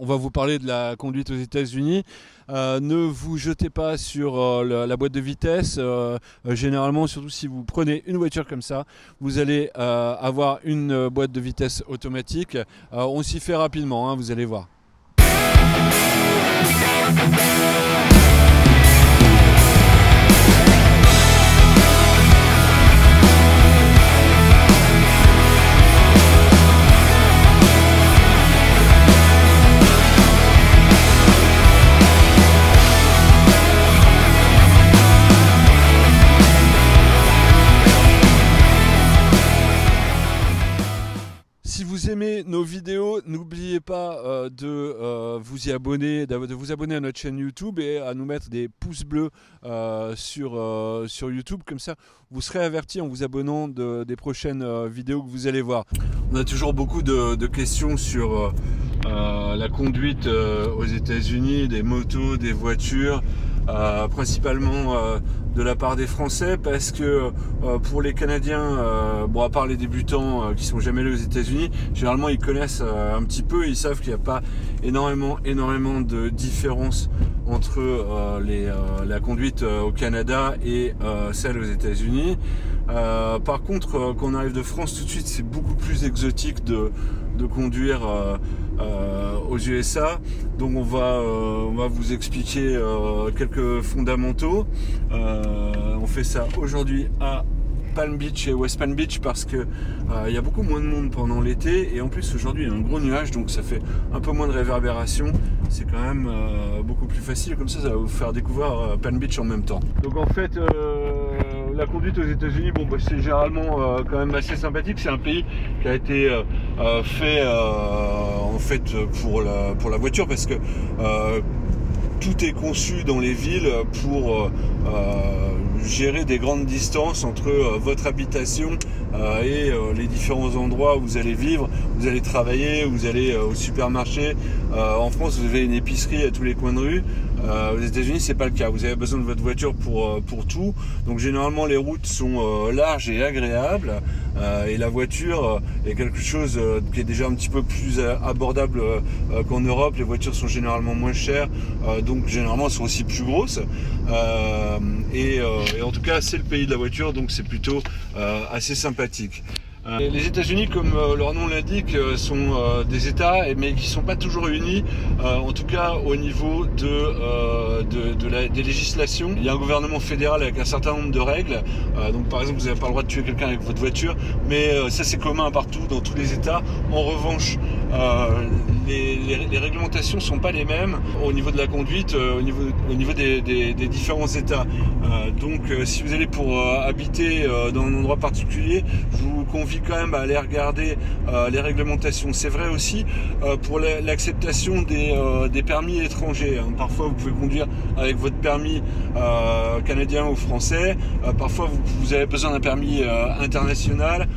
On va vous parler de la conduite aux États-Unis. Ne vous jetez pas sur la boîte de vitesse. Généralement, surtout si vous prenez une voiture comme ça, vous allez avoir une boîte de vitesse automatique. On s'y fait rapidement, hein, vous allez voir. Si vous aimez nos vidéos, n'oubliez pas de vous y abonner, de vous abonner à notre chaîne YouTube et à nous mettre des pouces bleus sur YouTube. Comme ça, vous serez avertis en vous abonnant des prochaines vidéos que vous allez voir. On a toujours beaucoup de questions sur la conduite aux États-Unis, des motos, des voitures. Principalement de la part des Français, parce que pour les Canadiens, bon, à part les débutants qui sont jamais allés aux États-Unis, généralement ils connaissent un petit peu, ils savent qu'il n'y a pas énormément de différence entre la conduite au Canada et celle aux États-Unis. Par contre, quand on arrive de France, tout de suite c'est beaucoup plus exotique de conduire aux USA. Donc on va vous expliquer quelques fondamentaux. On fait ça aujourd'hui à Palm Beach et West Palm Beach parce que il y a beaucoup moins de monde pendant l'été, et en plus aujourd'hui il y a un gros nuage, donc ça fait un peu moins de réverbération. C'est quand même beaucoup plus facile, comme ça va vous faire découvrir Palm Beach en même temps. Donc en fait la conduite aux États-Unis, bon, bah, c'est généralement quand même assez sympathique. C'est un pays qui a été fait en fait pour la voiture, parce que tout est conçu dans les villes pour gérer des grandes distances entre votre habitation et les différents endroits où vous allez vivre, vous allez travailler, vous allez au supermarché. En France, vous avez une épicerie à tous les coins de rue. Aux États-Unis, c'est pas le cas. Vous avez besoin de votre voiture pour tout. Donc généralement, les routes sont larges et agréables, et la voiture est quelque chose qui est déjà un petit peu plus abordable qu'en Europe. Les voitures sont généralement moins chères, donc généralement elles sont aussi plus grosses. Et en tout cas, c'est le pays de la voiture, donc c'est plutôt assez sympathique. Les États-Unis, comme leur nom l'indique, sont des États, mais qui ne sont pas toujours unis, en tout cas au niveau des législations. Il y a un gouvernement fédéral avec un certain nombre de règles, donc par exemple vous n'avez pas le droit de tuer quelqu'un avec votre voiture, mais ça c'est commun partout, dans tous les États. En revanche, les réglementations ne sont pas les mêmes au niveau de la conduite, au niveau des différents États. Donc si vous allez pour habiter dans un endroit particulier, je vous convie quand même à aller regarder les réglementations. C'est vrai aussi pour l'acceptation des permis étrangers. Parfois vous pouvez conduire avec votre permis canadien ou français, parfois vous avez besoin d'un permis international,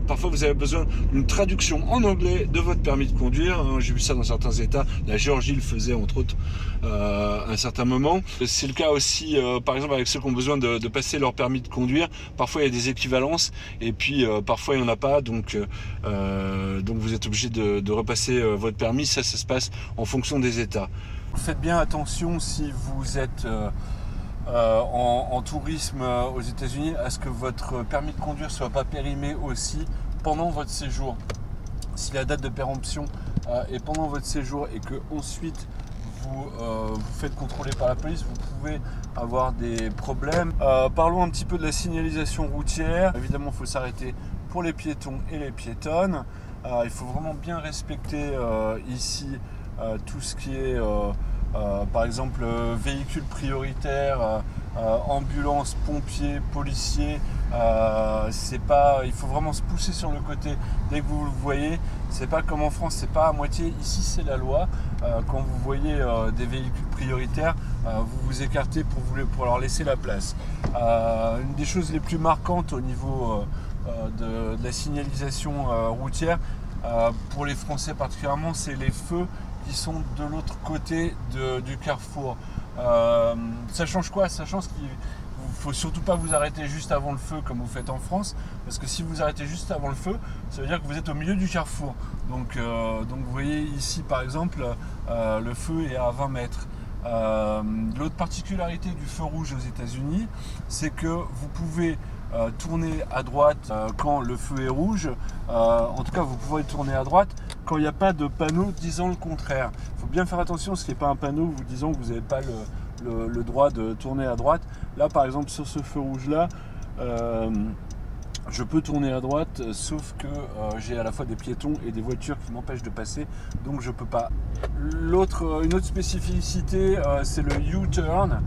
parfois vous avez besoin d'une traduction en anglais de votre permis de conduire. J'ai vu ça dans certains États, la Géorgie le faisait entre autres à un certain moment. C'est le cas aussi par exemple avec ceux qui ont besoin de passer leur permis de conduire. Parfois il y a des équivalences, et puis parfois il n'y en a pas, donc vous êtes obligé de repasser votre permis. Ça se passe en fonction des États. Faites bien attention si vous êtes en tourisme aux États-Unis à ce que votre permis de conduire ne soit pas périmé aussi pendant votre séjour. Si la date de péremption est pendant votre séjour et que ensuite vous faites contrôler par la police, vous pouvez avoir des problèmes. Parlons un petit peu de la signalisation routière. Évidemment, il faut s'arrêter pour les piétons et les piétonnes. Il faut vraiment bien respecter ici tout ce qui est par exemple véhicules prioritaires, ambulances, pompiers, policiers. Il faut vraiment se pousser sur le côté dès que vous le voyez. C'est pas comme en France, c'est pas à moitié. Ici c'est la loi. Quand vous voyez des véhicules prioritaires, vous vous écartez pour leur laisser la place. Une des choses les plus marquantes au niveau de la signalisation routière, pour les Français particulièrement, c'est les feux qui sont de l'autre côté du carrefour. Ça change quoi? Ça change que faut surtout pas vous arrêter juste avant le feu comme vous faites en France, parce que si vous arrêtez juste avant le feu, ça veut dire que vous êtes au milieu du carrefour. Donc vous voyez ici par exemple, le feu est à 20 mètres. L'autre particularité du feu rouge aux États-Unis, c'est que vous pouvez tourner à droite quand le feu est rouge. En tout cas, vous pouvez tourner à droite quand il n'y a pas de panneau disant le contraire. Il faut bien faire attention, ce qui n'est pas un panneau vous disant que vous n'avez pas le droit de tourner à droite. Là, par exemple, sur ce feu rouge-là, je peux tourner à droite, sauf que j'ai à la fois des piétons et des voitures qui m'empêchent de passer, donc je peux pas. Une autre spécificité, c'est le U-turn,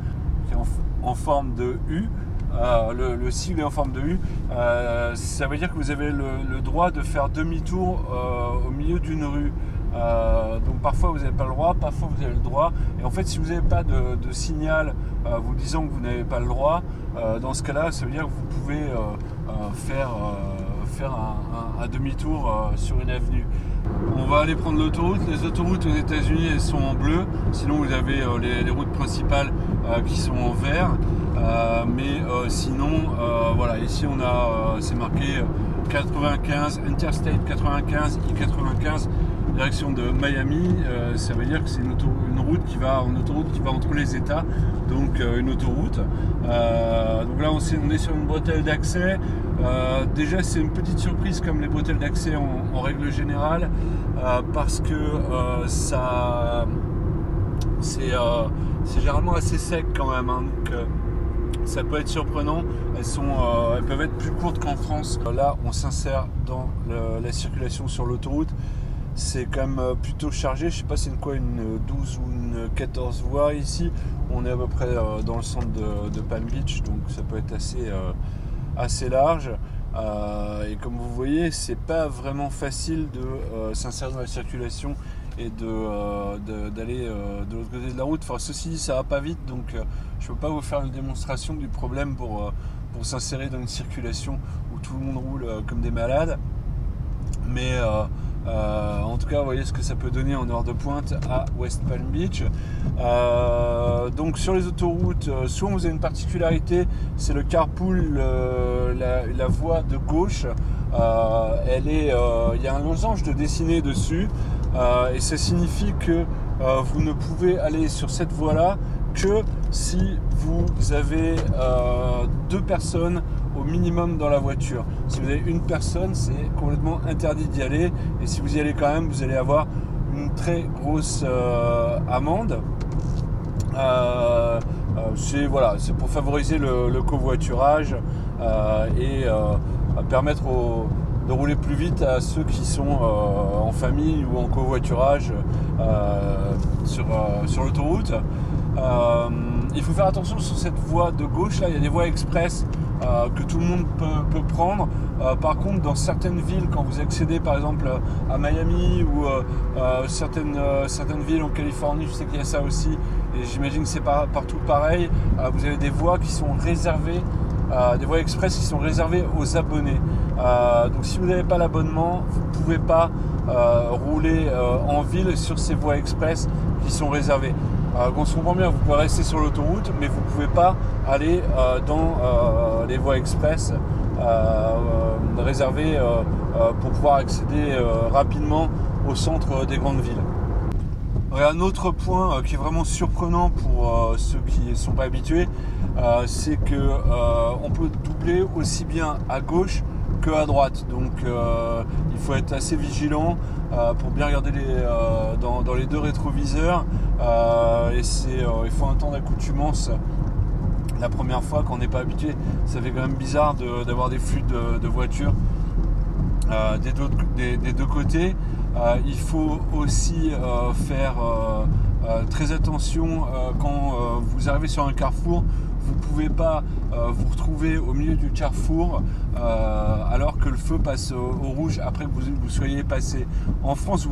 qui est en forme de U. Le sigle est en forme de U. Ça veut dire que vous avez le droit de faire demi-tour au milieu d'une rue. Donc parfois vous n'avez pas le droit, parfois vous avez le droit. Et en fait, si vous n'avez pas de signal vous disant que vous n'avez pas le droit, dans ce cas-là, ça veut dire que vous pouvez faire un demi-tour sur une avenue. On va aller prendre l'autoroute. Les autoroutes aux États-Unis, elles sont en bleu. Sinon, vous avez les routes principales qui sont en vert. Sinon, voilà, ici on a, c'est marqué 95, Interstate 95, I-95, direction de Miami. Ça veut dire que c'est une route qui va entre les États, donc une autoroute. Donc là, on est sur une bretelle d'accès. Déjà, c'est une petite surprise comme les bretelles d'accès en règle générale, parce que c'est généralement assez sec quand même, hein, donc ça peut être surprenant. Elles peuvent être plus courtes qu'en France. Là, on s'insère dans la circulation sur l'autoroute. C'est quand même plutôt chargé. Je sais pas si c'est une 12 ou une 14 voies ici. On est à peu près dans le centre de Palm Beach, donc ça peut être assez large. Et comme vous voyez, c'est pas vraiment facile de s'insérer dans la circulation et d'aller de l'autre côté de la route. Enfin, ceci dit, ça va pas vite, donc je peux pas vous faire une démonstration du problème pour s'insérer dans une circulation où tout le monde roule comme des malades. Mais en tout cas, vous voyez ce que ça peut donner en heure de pointe à West Palm Beach. Donc sur les autoroutes, soit vous avez une particularité, c'est le carpool, la voie de gauche. Il y a un losange de dessiné dessus, et ça signifie que vous ne pouvez aller sur cette voie-là que si vous avez 2 personnes au minimum dans la voiture. Si vous avez une personne, c'est complètement interdit d'y aller, et si vous y allez quand même, vous allez avoir une très grosse amende. C'est pour favoriser le covoiturage et permettre de rouler plus vite à ceux qui sont en famille ou en covoiturage sur l'autoroute. Il faut faire attention sur cette voie de gauche là, il y a des voies express que tout le monde peut prendre. Par contre, dans certaines villes, quand vous accédez par exemple à Miami ou certaines villes en Californie, je sais qu'il y a ça aussi, et j'imagine que c'est partout pareil, vous avez des voies qui sont réservées, des voies express qui sont réservées aux abonnés. Donc si vous n'avez pas l'abonnement, vous ne pouvez pas rouler en ville sur ces voies express qui sont réservées. On se comprend bien, vous pouvez rester sur l'autoroute, mais vous ne pouvez pas aller dans les voies express réservées pour pouvoir accéder rapidement au centre des grandes villes. Et un autre point qui est vraiment surprenant pour ceux qui ne sont pas habitués, c'est qu'on peut doubler aussi bien à gauche que à droite. Donc il faut être assez vigilant pour bien regarder dans les 2 rétroviseurs. Il faut un temps d'accoutumance. La première fois, quand on n'est pas habitué, ça fait quand même bizarre d'avoir des flux de voitures des 2 côtés. Il faut aussi faire très attention quand vous arrivez sur un carrefour. Vous ne pouvez pas vous retrouver au milieu du carrefour alors que le feu passe au rouge après que vous soyez passé. En France,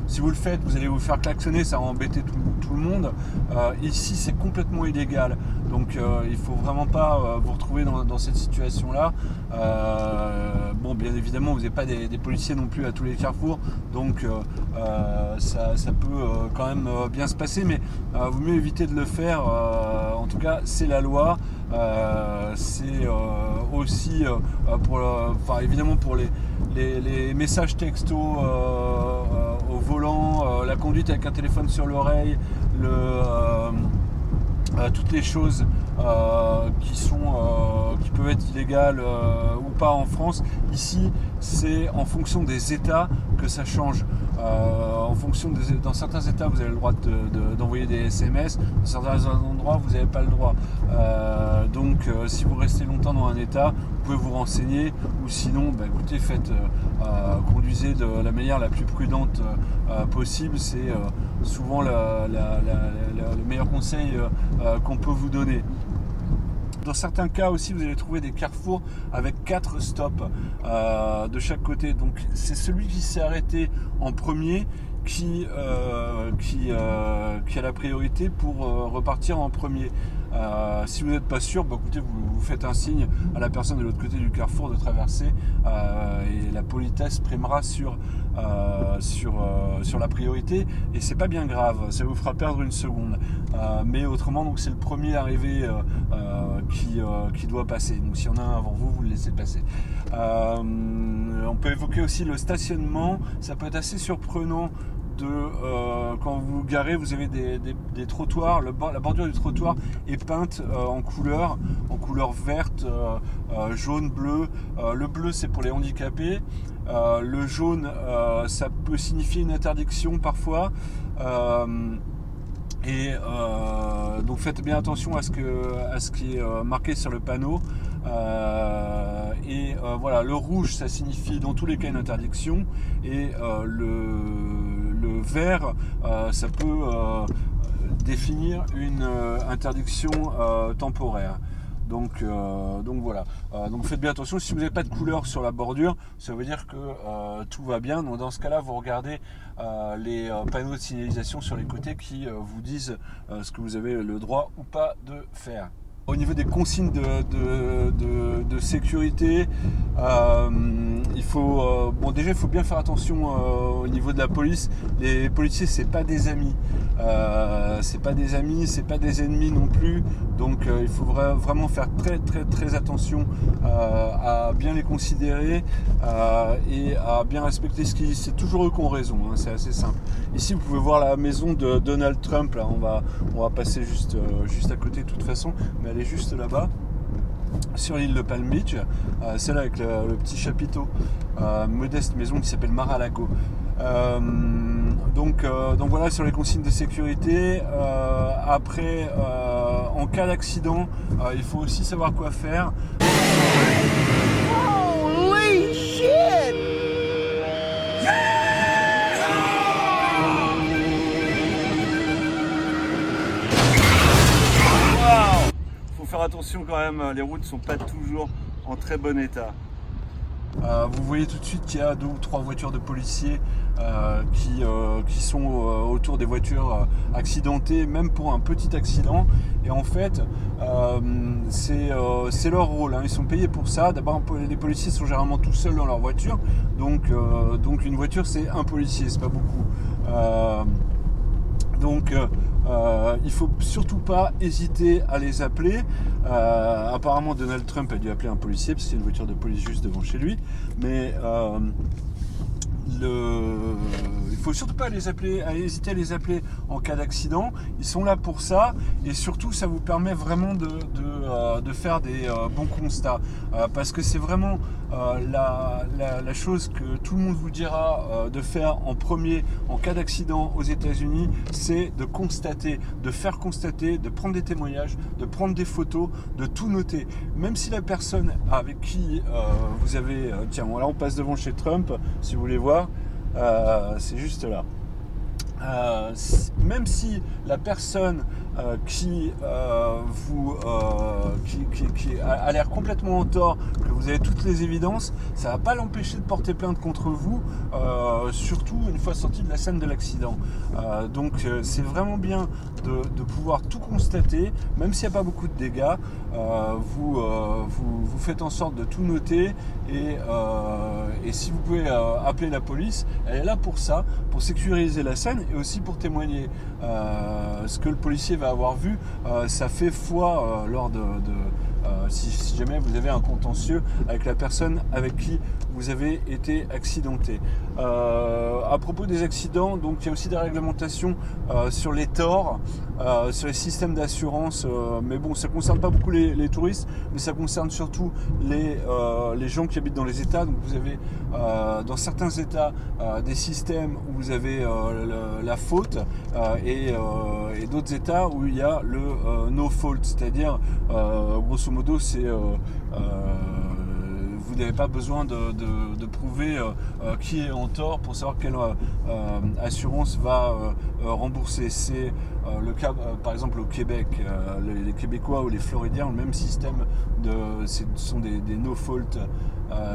Si vous le faites, vous allez vous faire klaxonner, ça va embêter tout le monde. Ici, c'est complètement illégal. Donc il ne faut vraiment pas vous retrouver dans cette situation-là. Bon, bien évidemment, vous n'avez pas des policiers non plus à tous les carrefours. Donc ça peut quand même bien se passer. Mais vaut mieux éviter de le faire. En tout cas, c'est la loi. C'est aussi évidemment pour les messages textos au volant, la conduite avec un téléphone sur l'oreille, toutes les choses qui peuvent être illégales ou pas en France. Ici, c'est en fonction des États que ça change. Dans certains États, vous avez le droit d'envoyer des SMS. Dans certains endroits, vous n'avez pas le droit. Donc, si vous restez longtemps dans un État, vous pouvez vous renseigner. Ou sinon, écoutez, conduisez de la manière la plus prudente possible. C'est souvent le meilleur conseil qu'on peut vous donner. Dans certains cas aussi, vous allez trouver des carrefours avec 4 stops de chaque côté. Donc c'est celui qui s'est arrêté en premier qui a la priorité pour repartir en premier. Si vous n'êtes pas sûr, écoutez, vous faites un signe à la personne de l'autre côté du carrefour de traverser et la politesse primera sur la priorité, et c'est pas bien grave, ça vous fera perdre une seconde. Mais autrement, donc c'est le premier arrivé qui doit passer. Donc s'il y en a un avant vous, vous le laissez passer. On peut évoquer aussi le stationnement. Ça peut être assez surprenant. Quand vous vous garez, vous avez des trottoirs, la bordure du trottoir est peinte en couleur verte, jaune, bleu. Le bleu, c'est pour les handicapés. Le jaune, ça peut signifier une interdiction parfois. Donc faites bien attention à ce qui est marqué sur le panneau. Voilà, le rouge, ça signifie dans tous les cas une interdiction, et le vert, ça peut définir une interdiction temporaire. Donc voilà. Donc faites bien attention. Si vous n'avez pas de couleur sur la bordure, ça veut dire que tout va bien. Donc dans ce cas-là, vous regardez les panneaux de signalisation sur les côtés qui vous disent ce que vous avez le droit ou pas de faire. Au niveau des consignes de sécurité, il faut déjà il faut bien faire attention au niveau de la police. Les policiers, c'est pas des amis, c'est pas des ennemis non plus. Donc il faut vraiment faire très attention à bien les considérer et à bien respecter ce qu'ils. C'est toujours eux qui ont raison, hein, c'est assez simple. Ici, vous pouvez voir la maison de Donald Trump. Là, on va passer juste à côté de toute façon, mais elle est juste là-bas, sur l'île de Palm Beach, celle-là avec le petit chapiteau, modeste maison qui s'appelle Mar-a-Lago. Donc voilà sur les consignes de sécurité. Après, en cas d'accident, il faut aussi savoir quoi faire. Holy shit! Faire attention quand même, les routes sont pas toujours en très bon état. Vous voyez tout de suite qu'il y a 2 ou 3 voitures de policiers qui sont autour des voitures accidentées, même pour un petit accident. Et en fait, c'est leur rôle, hein. Ils sont payés pour ça. D'abord, les policiers sont généralement tout seuls dans leur voiture. Donc une voiture, c'est un policier, c'est pas beaucoup. Il faut surtout pas hésiter à les appeler. Apparemment, Donald Trump a dû appeler un policier parce qu'il y a une voiture de police juste devant chez lui. Mais il faut surtout pas hésiter à les appeler en cas d'accident. Ils sont là pour ça, et surtout ça vous permet vraiment de faire des bons constats, parce que c'est vraiment la chose que tout le monde vous dira de faire en premier en cas d'accident aux États-Unis, c'est de constater, de faire constater, de prendre des témoignages, de prendre des photos, de tout noter. Même si la personne avec qui vous avez... tiens, là on passe devant chez Trump, si vous voulez voir, c'est juste là. même si la personne qui a l'air complètement en tort, que vous avez toutes les évidences, ça ne va pas l'empêcher de porter plainte contre vous, surtout une fois sorti de la scène de l'accident. Donc c'est vraiment bien de pouvoir tout constater, même s'il n'y a pas beaucoup de dégâts, vous faites en sorte de tout noter et si vous pouvez appeler la police, elle est là pour ça, pour sécuriser la scène et aussi pour témoigner. Ce que le policier va avoir vu, ça fait foi lors si jamais vous avez un contentieux avec la personne avec qui vous avez été accidenté. À propos des accidents, donc il y a aussi des réglementations sur les torts, sur les systèmes d'assurance, mais bon, ça ne concerne pas beaucoup les touristes, mais ça concerne surtout les gens qui habitent dans les États. Donc vous avez dans certains États des systèmes où vous avez la faute et d'autres États où il y a le no fault, c'est-à-dire grosso modo c'est vous n'avez pas besoin de prouver qui est en tort pour savoir quelle assurance va rembourser. C'est le cas par exemple au Québec, les Québécois ou les Floridiens ont le même système, ce sont des no fault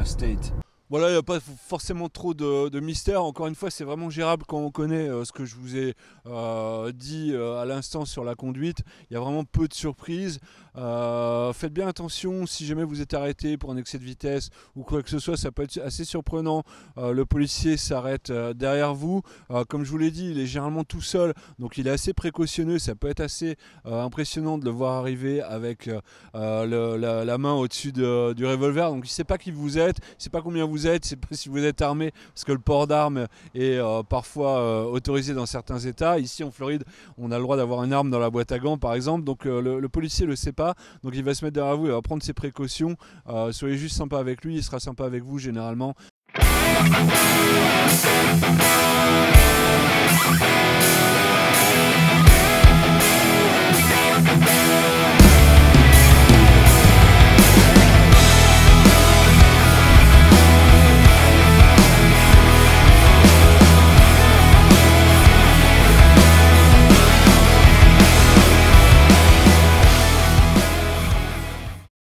states. Voilà, il n'y a pas forcément trop de mystère. Encore une fois, c'est vraiment gérable quand on connaît ce que je vous ai dit à l'instant sur la conduite. Il y a vraiment peu de surprises. Faites bien attention si jamais vous êtes arrêté pour un excès de vitesse ou quoi que ce soit, ça peut être assez surprenant. Le policier s'arrête derrière vous. Comme je vous l'ai dit, il est généralement tout seul, donc il est assez précautionneux. Ça peut être assez impressionnant de le voir arriver avec la main au-dessus du revolver. Donc il ne sait pas qui vous êtes, il ne sait pas combien vous êtes, il ne sait pas si vous êtes armé, parce que le port d'armes est parfois autorisé dans certains États. Ici en Floride, on a le droit d'avoir une arme dans la boîte à gants par exemple, donc le policier ne le sait pas. Donc il va se mettre derrière vous, il va prendre ses précautions. Soyez juste sympa avec lui, il sera sympa avec vous généralement.